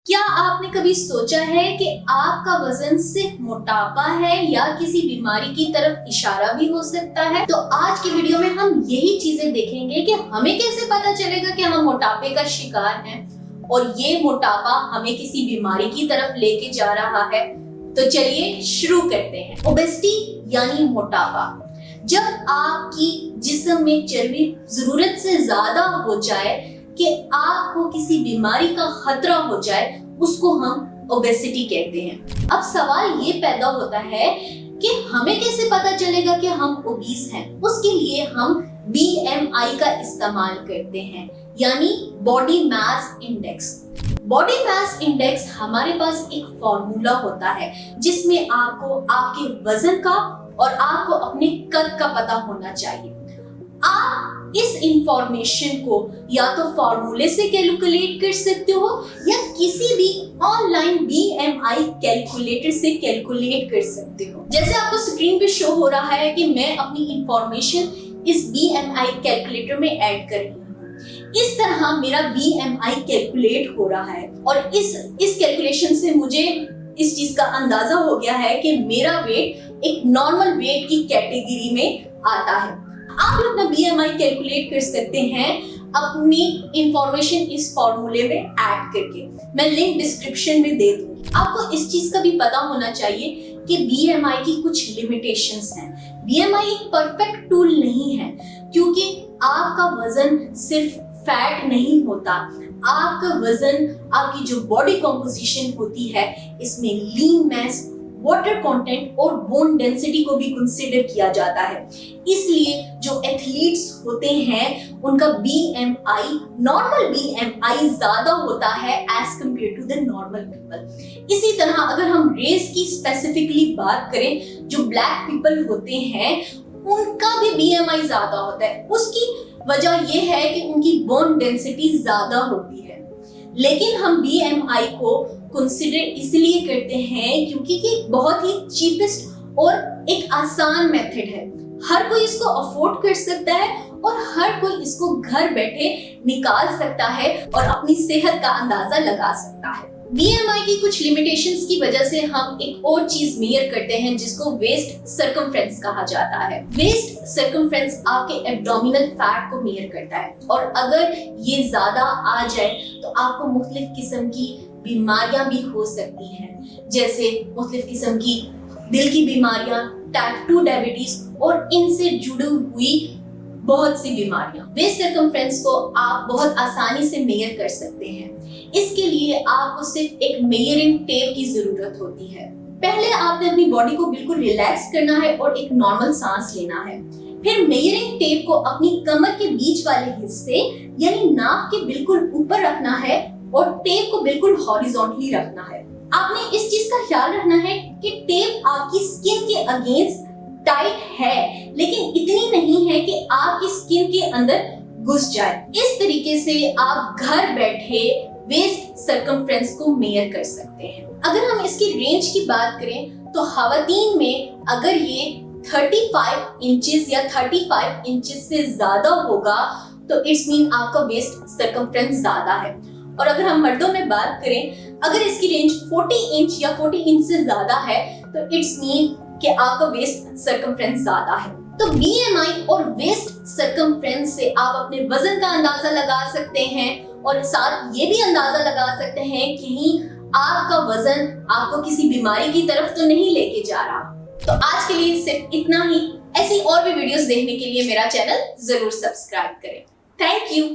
क्या आपने कभी सोचा है कि आपका वजन सिर्फ मोटापा है या किसी बीमारी की तरफ इशारा भी हो सकता है? तो आज की वीडियो में हम यही चीजें देखेंगे कि हमें कैसे पता चलेगा कि हम मोटापे का शिकार हैं और ये मोटापा हमें किसी बीमारी की तरफ लेके जा रहा है। तो चलिए शुरू करते हैं। ओबेसिटी यानी मोटापा। जब आपकी जिस्म में चर्बी जरूरत से ज्यादा हो जाए कि आपको किसी बीमारी का खतरा हो जाए, उसको हम ओबेसिटी कहते हैं। अब सवाल ये पैदा होता है कि हमें कैसे पता चलेगा कि हम ओबीस हैं? उसके लिए हम BMI का इस्तेमाल करते हैं, यानी body mass index. Body mass index हमारे पास एक फॉर्मूला होता है जिसमें आपको आपके वजन का और आपको अपने कद का पता होना चाहिए। आप इस इंफॉर्मेशन को या तो फॉर्मूले से कैलकुलेट कर सकते हो या किसी भी ऑनलाइन BMI कैलकुलेटर से कैलकुलेट कर सकते हो। जैसे आपको स्क्रीन पे शो हो रहा है कि मैं अपनी इंफॉर्मेशन इस BMI कैलकुलेटर में ऐड कर रही हूँ। इस तरह मेरा BMI कैलकुलेट हो रहा है और इस कैलकुलेशन से मुझे इस चीज का अंदाजा हो गया है कि मेरा वेट एक नॉर्मल वेट की कैटेगरी में आता है। आप अपना BMI कैलकुलेट कर सकते हैं अपनी इंफॉर्मेशन इस फॉर्मूले में ऐड करके। मैं लिंक डिस्क्रिप्शन में दे दूंगी। आपको इस चीज का भी पता होना चाहिए कि BMI की कुछ लिमिटेशंस हैं। BMI एक परफेक्ट टूल नहीं है, क्योंकि आपका वजन सिर्फ फैट नहीं होता। आपका वजन, आपकी जो बॉडी कॉम्पोजिशन होती है, इसमें लीन मैस, वाटर कंटेंट और बोन डेंसिटी को भी कंसीडर किया जाता है। इसलिए जो एथलीट्स होते हैं उनका BMI, नॉर्मल BMI ज्यादा होता है as compare to the normal people. इसी तरह अगर हम रेस की स्पेसिफिकली बात करें, जो ब्लैक पीपल होते हैं उनका भी BMI ज्यादा होता है। उसकी वजह यह है कि उनकी बोन डेंसिटी ज्यादा होती है। लेकिन हम BMI को कंसीडर इसलिए करते हैं क्योंकि ये बहुत ही चीपेस्ट और एक आसान मेथड है। हर कोई इसको अफोर्ड कर सकता है और हर कोई इसको घर बैठे निकाल सकता है और अपनी सेहत का अंदाजा लगा सकता है। BMI की कुछ लिमिटेशंस की वजह से हम एक और चीज मेजर करते हैं जिसको वेस्ट सर्कमफ्रेंस कहा जाता है। वेस्ट सर्कमफ्रेंस आपके एब्डोमिनल फैट को मेजर करता है और अगर ये ज्यादा आ जाए तो आपको मुख्तलिफ किस्म की बीमारियां भी हो सकती हैं, जैसे मुख्तलिफ किस्म की दिल की बीमारियां, टाइप 2 डायबिटीज और इनसे जुड़ी हुई बहुत सी बीमारियां। वेस्ट सर्कमफ्रेंस को आप बहुत आसानी से मेजर कर सकते हैं। इसके लिए आपको सिर्फ एक मेजरिंग टेप की जरूरत होती है। पहले आपने अपनी बॉडी को बिल्कुल रिलैक्स करना है और एक नॉर्मल सांस लेना है। फिर मेजरिंग टेप को अपनी कमर के बीच वाले हिस्से यानी नाक के बिल्कुल ऊपर रखना है और टेप को बिल्कुल हॉरिजॉन्टली रखना है। आपने इस चीज का ख्याल रखना है कि टेप आपकी स्किन के अगेंस्ट टाइट है, लेकिन इतनी नहीं है कि आपकी स्किन के अंदर घुस जाए। इस तरीके से आप घर बैठे वेस्ट सर्कमफ्रेंस को मेजर कर सकते हैं। अगर हम इसकी रेंज की बात करें तो खवातीन में अगर ये 35 इंचेस या 35 इंचेस से ज्यादा होगा तो इट्स मीन आपका वेस्ट सर्कमफ्रेंस ज्यादा है। और अगर हम मर्दों में बात करें, अगर इसकी रेंज 40 इंच या 40 इंच से ज्यादा है तो इट्स मीन कि आपका वेस्ट सर्कमफ्रेंस ज्यादा है। तो BMI और वेस्ट सर्कमफ्रेंस से आप अपने वजन का अंदाजा लगा सकते हैं और साथ ये भी अंदाजा लगा सकते हैं कि कहीं आपका वजन आपको किसी बीमारी की तरफ तो नहीं लेके जा रहा। तो आज के लिए सिर्फ इतना ही। ऐसी और भी वीडियोस देखने के लिए मेरा चैनल जरूर सब्सक्राइब करें। Thank you.